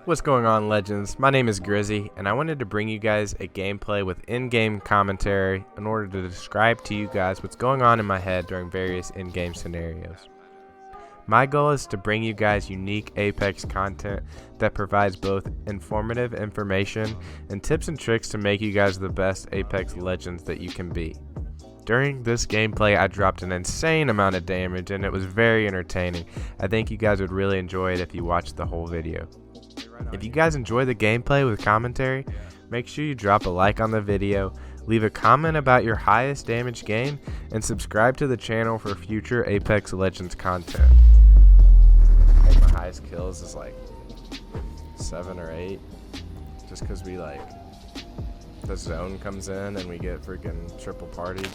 What's going on, Legends? My name is Grizzy, and I wanted to bring you guys a gameplay with in-game commentary in order to describe to you guys what's going on in my head during various in-game scenarios. My goal is to bring you guys unique Apex content that provides both informative information and tips and tricks to make you guys the best Apex Legends that you can be. During this gameplay, I dropped an insane amount of damage, and it was very entertaining. I think you guys would really enjoy it if you watched the whole video. If you guys enjoy the gameplay with commentary, make sure you drop a like on the video, leave a comment about your highest damage game, and subscribe to the channel for future Apex Legends content. I think my highest kills is like 7 or 8, just because the zone comes in and we get freaking triple partied.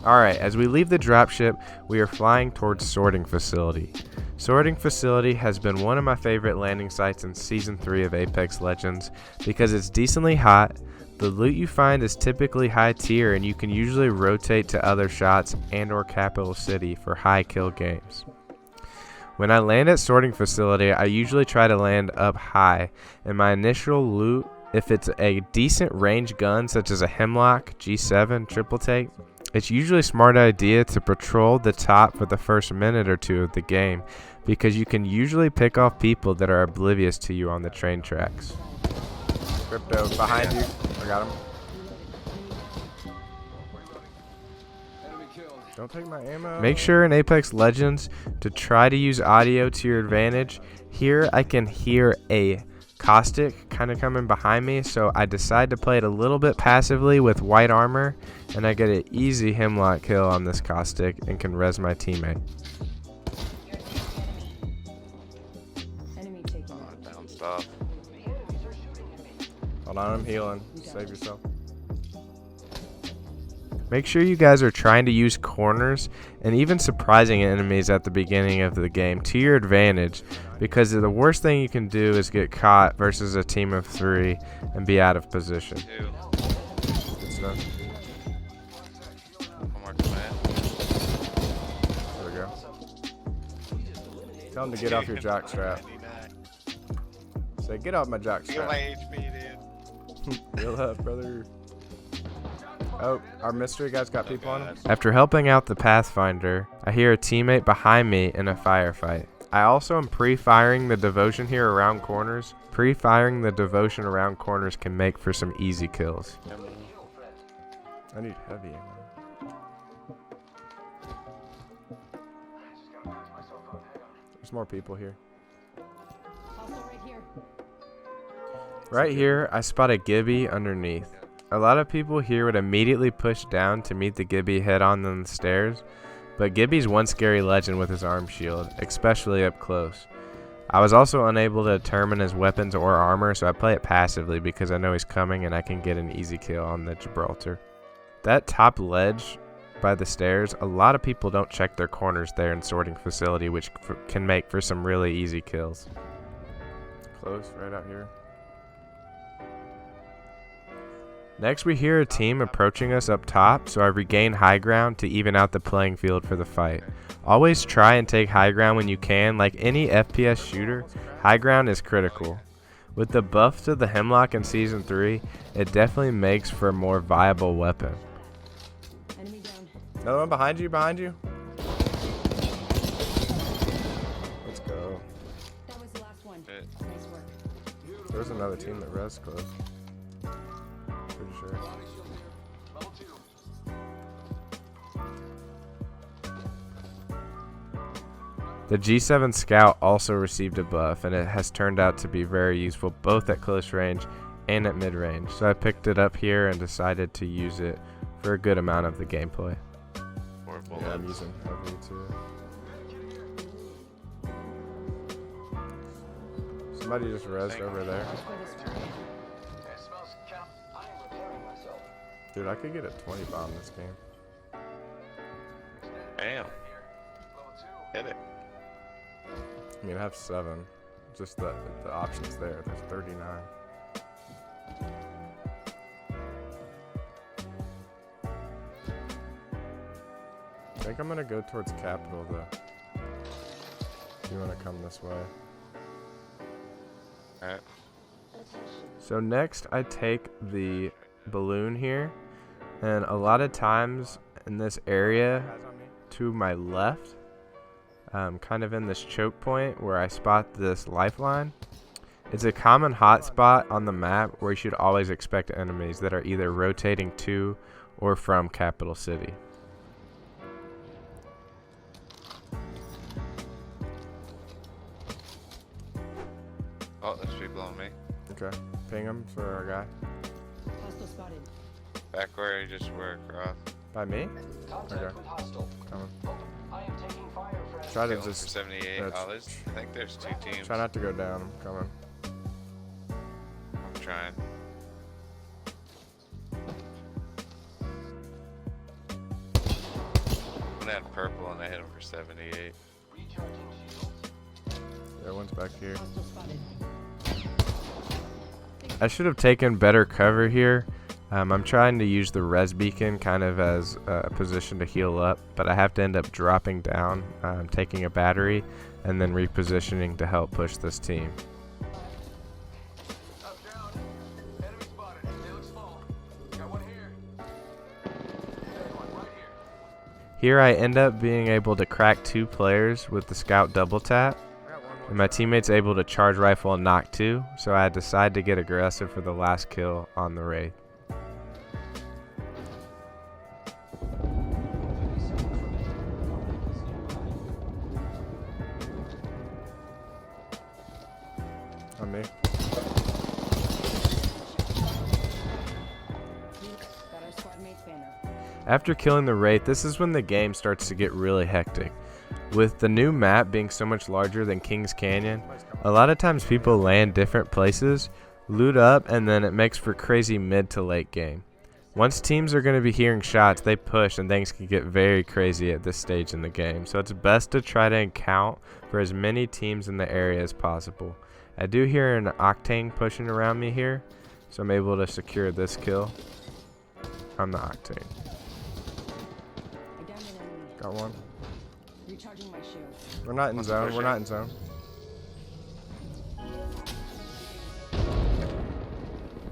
Alright, as we leave the dropship, we are flying towards Sorting Facility. Sorting Facility has been one of my favorite landing sites in Season 3 of Apex Legends because it's decently hot, the loot you find is typically high tier, and you can usually rotate to other shots and or Capital City for high kill games. When I land at Sorting Facility, I usually try to land up high, and my initial loot, if it's a decent range gun such as a Hemlock, G7, triple take, it's usually a smart idea to patrol the top for the first minute or two of the game because you can usually pick off people that are oblivious to you on the train tracks. Crypto, behind you. I got him. Don't take my ammo. Make sure in Apex Legends to try to use audio to your advantage. Here I can hear a caustic kind of coming behind me, so I decide to play it a little bit passively with white armor, and I get an easy Hemlock kill on this caustic and can res my teammate. Bounced off. Hold on, I'm healing. Save yourself. Make sure you guys are trying to use corners and even surprising enemies at the beginning of the game to your advantage, because the worst thing you can do is get caught versus a team of 3 and be out of position. Good stuff. One more command. There we go. Tell him to get off your jock strap. Say, get off my jock Feel strap. my HP, dude. Heal up, brother. Oh, our mystery guy's got people on him. After helping out the Pathfinder, I hear a teammate behind me in a firefight. I also am pre-firing the devotion here around corners. Pre-firing the devotion around corners can make for some easy kills. I need heavy ammo. There's more people here. Right here, I spot a Gibby underneath. A lot of people here would immediately push down to meet the Gibby head on the stairs, but Gibby's one scary legend with his arm shield, especially up close. I was also unable to determine his weapons or armor, so I play it passively because I know he's coming and I can get an easy kill on the Gibraltar. That top ledge by the stairs, a lot of people don't check their corners there in Sorting Facility, which can make for some really easy kills. Close, right out here. Next, we hear a team approaching us up top, so I regain high ground to even out the playing field for the fight. Always try and take high ground when you can. Like any FPS shooter, high ground is critical. With the buff to the Hemlock in Season 3, it definitely makes for a more viable weapon. Another one behind you, behind you. Let's go. That was the last one. Nice work. There's another team that res close. Pretty sure. The G7 Scout also received a buff, and it has turned out to be very useful both at close range and at mid range, so I picked it up here and decided to use it for a good amount of the gameplay. Yeah, I'm using heavy too. Somebody just rezzed over there. Dude, I could get a 20 bomb this game. Damn. Hit it. I mean, I have 7. Just the options there. There's 39. I think I'm gonna go towards Capital though. If you wanna come this way. Alright. So next I take the balloon here, and a lot of times in this area to my left, kind of in this choke point where I spot this lifeline, it's a common hotspot on the map where you should always expect enemies that are either rotating to or from Capital City. Oh, there's people on me. Okay, ping him for our guy. Hostile spotted. Back where you just were across. By me? Contact Okay. with hostile. Coming. I am taking fire, friend. Try to Killing for just 78. that's- Oh, I think there's 2 teams. try not to go down. I'm coming. I'm trying. One had purple and I hit him for 78. Recharging shields. Yeah, one's back here. Hostile spotted. I should have taken better cover here. I'm trying to use the res beacon kind of as a position to heal up, but I have to end up dropping down, taking a battery, and then repositioning to help push this team. Up, down. Enemy spotted. They look small. Got one here. Another one right here. Here I end up being able to crack 2 players with the scout double tap, and my teammate's able to charge rifle and knock 2, so I decide to get aggressive for the last kill on the Wraith. On me. Got our squad mate's banner. After killing the Wraith, this is when the game starts to get really hectic. With the new map being so much larger than Kings Canyon, a lot of times people land different places, loot up, and then it makes for crazy mid to late game. Once teams are going to be hearing shots, they push and things can get very crazy at this stage in the game. So it's best to try to account for as many teams in the area as possible. I do hear an Octane pushing around me here, so I'm able to secure this kill on the Octane. I downed an enemy. Got one. Recharging my shields. We're not in Let's zone. push We're it. not in zone.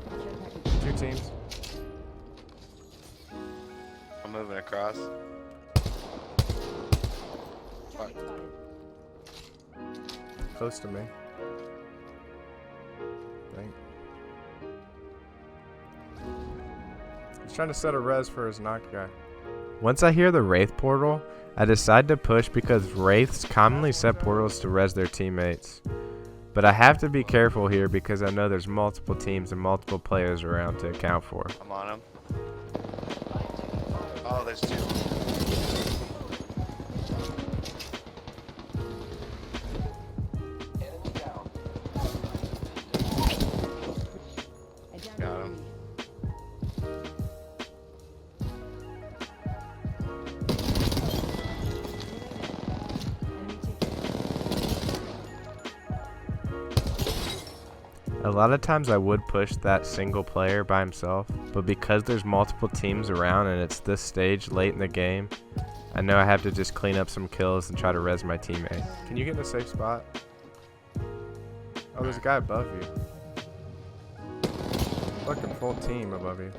Care package. 2 teams. I'm moving across. Target spotted. Close to me. Think. He's trying to set a res for his knocked guy. Once I hear the Wraith portal, I decide to push because Wraiths commonly set portals to res their teammates. But I have to be careful here because I know there's multiple teams and multiple players around to account for. I'm on him. Oh, there's 2. Enemy down. I downed Got an him. enemy. Enemy taken. A lot of times I would push that single player by himself, but because there's multiple teams around and it's this stage late in the game, I know I have to just clean up some kills and try to res my teammate. Can you get in a safe spot? Oh, there's a guy above you. Fucking full team above you.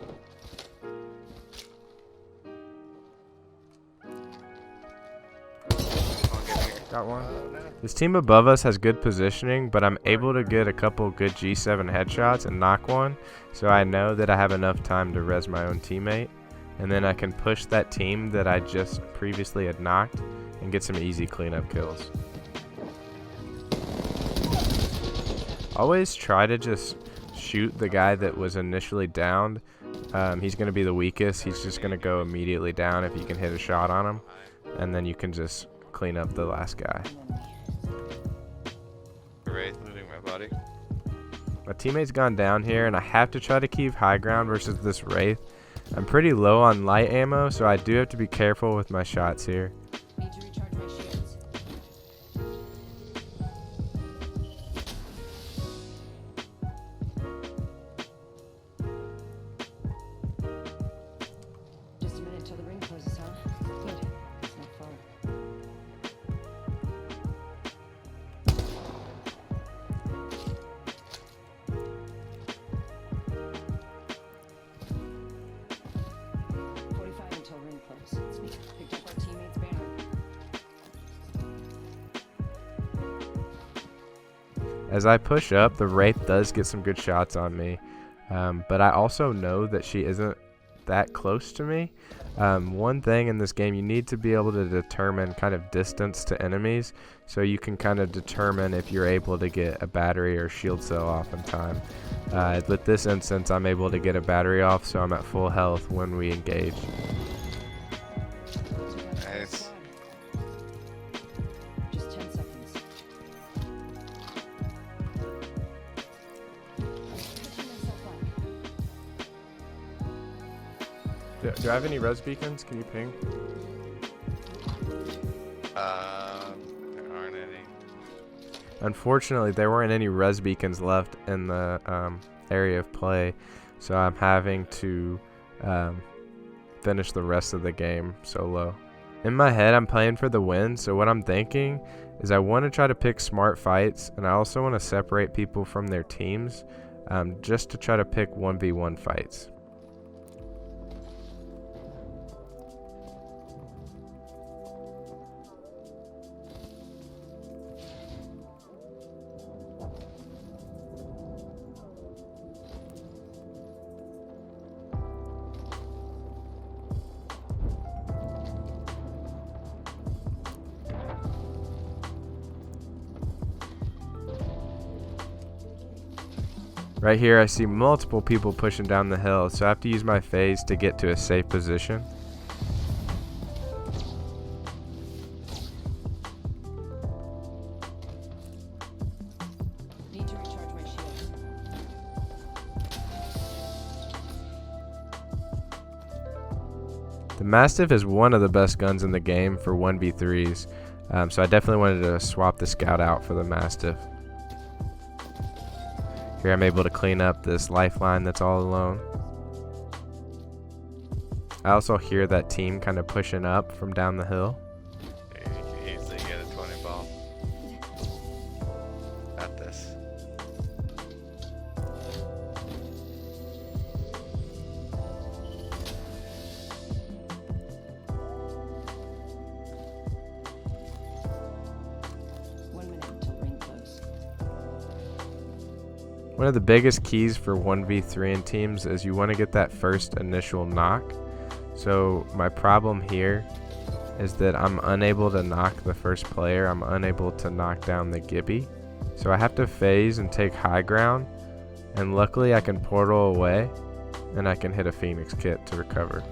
Come on, get here. Got one. Oh, no. This team above us has good positioning, but I'm able to get a couple good G7 headshots and knock one, so I know that I have enough time to res my own teammate, and then I can push that team that I just previously had knocked and get some easy cleanup kills. Always try to just shoot the guy that was initially downed. He's going to be the weakest. He's just going to go immediately down if you can hit a shot on him, and then you can just clean up the last guy. Wraith moving my body. My teammate's gone down here, and I have to try to keep high ground versus this Wraith. I'm pretty low on light ammo, so I do have to be careful with my shots here. Need to recharge my shields. Just a minute till the ring closes, huh? Good. It's not far. As I push up, the Wraith does get some good shots on me, but I also know that she isn't that close to me. One thing in this game, you need to be able to determine kind of distance to enemies, so you can kind of determine if you're able to get a battery or shield cell off in time. With this instance, I'm able to get a battery off, so I'm at full health when we engage. Nice. Just 10 seconds. Catching myself up. Do I have any res beacons? Can you ping? There aren't any. Unfortunately, there weren't any res beacons left in the area of play, so I'm having to finish the rest of the game solo. In my head, I'm playing for the win, so what I'm thinking is I want to try to pick smart fights, and I also want to separate people from their teams, just to try to pick 1v1 fights. Right here, I see multiple people pushing down the hill, so I have to use my phase to get to a safe position. Need to recharge my shields. The Mastiff is one of the best guns in the game for 1v3s, so I definitely wanted to swap the Scout out for the Mastiff. Here I'm able to clean up this lifeline that's all alone. I also hear that team kind of pushing up from down the hill. You can easily get a 20 ball. Got this. One of the biggest keys for 1v3 in teams is you want to get that first initial knock. So my problem here is that I'm unable to knock the first player. I'm unable to knock down the Gibby. So I have to phase and take high ground. And luckily I can portal away and I can hit a Phoenix kit to recover.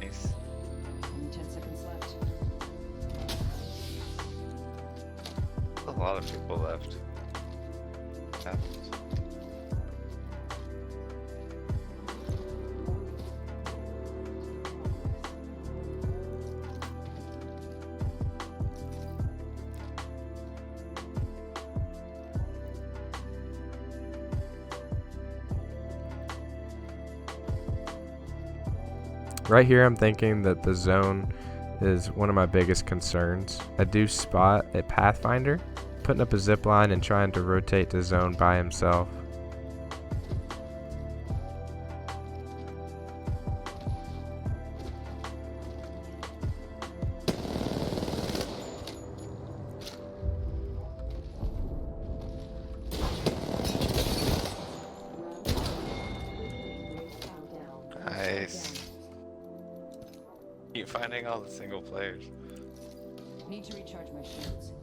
Nice. Only 10 seconds left. A lot of people left. Happens. Right here I'm thinking that the zone is one of my biggest concerns. I do spot a Pathfinder putting up a zip line and trying to rotate the zone by himself. Nice. Keep finding all the single players. Need to recharge my shields.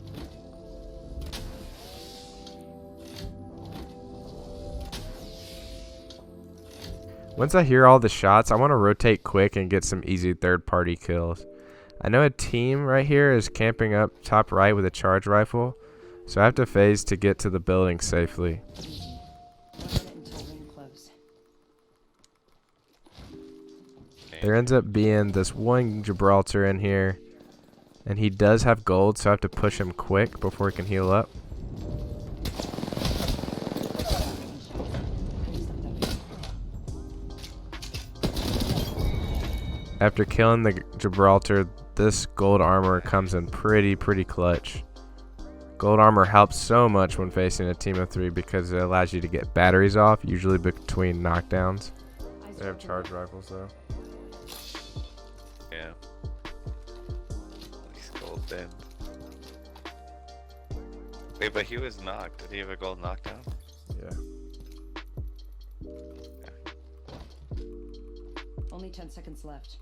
Once I hear all the shots, I want to rotate quick and get some easy third-party kills. I know a team right here is camping up top right with a charge rifle, so I have to phase to get to the building safely. 1 minute until ring close. There ends up being this one Gibraltar in here, and he does have gold, so I have to push him quick before he can heal up. After killing the Gibraltar, this gold armor comes in pretty clutch. Gold armor helps so much when facing a team of 3 because it allows you to get batteries off, usually between knockdowns. They have charge rifles though. Yeah. He's gold then. Wait, but he was knocked. Did he have a gold knockdown? Yeah. Only 10 seconds left.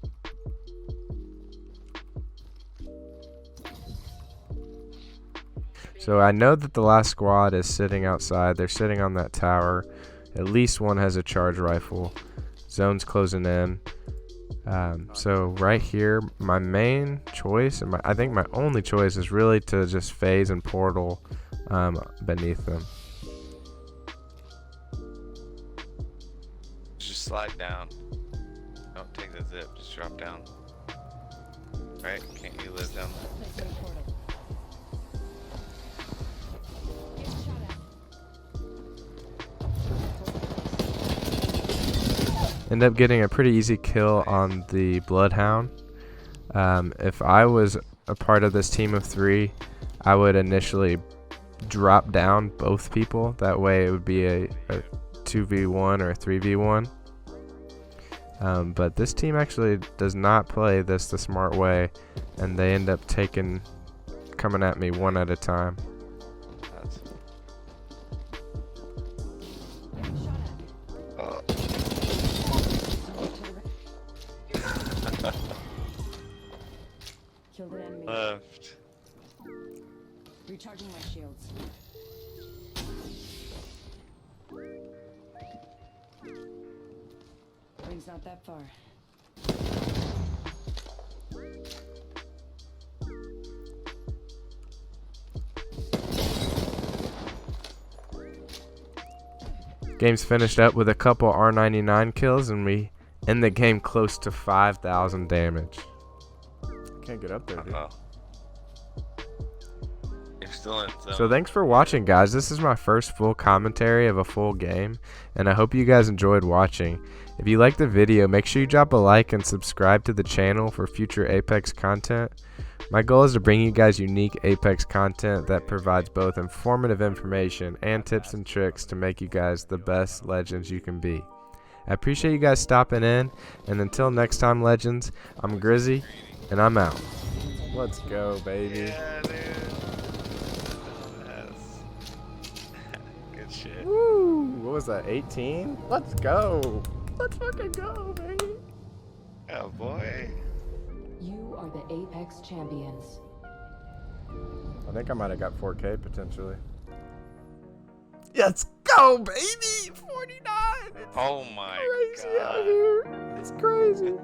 So I know that the last squad is sitting outside. They're sitting on that tower. At least one has a charge rifle. Zone's closing in. So right here, my main choice, and I think my only choice, is really to just phase and portal beneath them. Just slide down. Don't take the zip. Just drop down. Right? Can't you live down there? Placing a portal. Get shot at. End up getting a pretty easy kill on the Bloodhound. If I was a part of this team of 3, I would initially drop down both people. That way it would be a 2v1 or a 3v1. But this team actually does not play this the smart way, and they end up coming at me one at a time. That's, Getting shot at. oh, Killed an enemy. left. Recharging my shields. Ring's not that far. Game's finished up with a couple R99 kills, and we end the game close to 5,000 damage. Can't get up there, dude. Uh-oh. You're still in zone. So thanks for watching, guys. This is my first full commentary of a full game, and I hope you guys enjoyed watching. If you liked the video, make sure you drop a like and subscribe to the channel for future Apex content. My goal is to bring you guys unique Apex content that provides both informative information and tips and tricks to make you guys the best legends you can be. I appreciate you guys stopping in, and until next time, legends, I'm Grizzy, and I'm out. Let's go, baby. Yeah, dude. Yes. Good shit. Woo! What was that, 18? Let's go! Let's fucking go, baby! Oh boy. You are the Apex champions. I think I might have got 4K potentially. Let's go, baby! 49! It's Oh my crazy out god. here. It's crazy.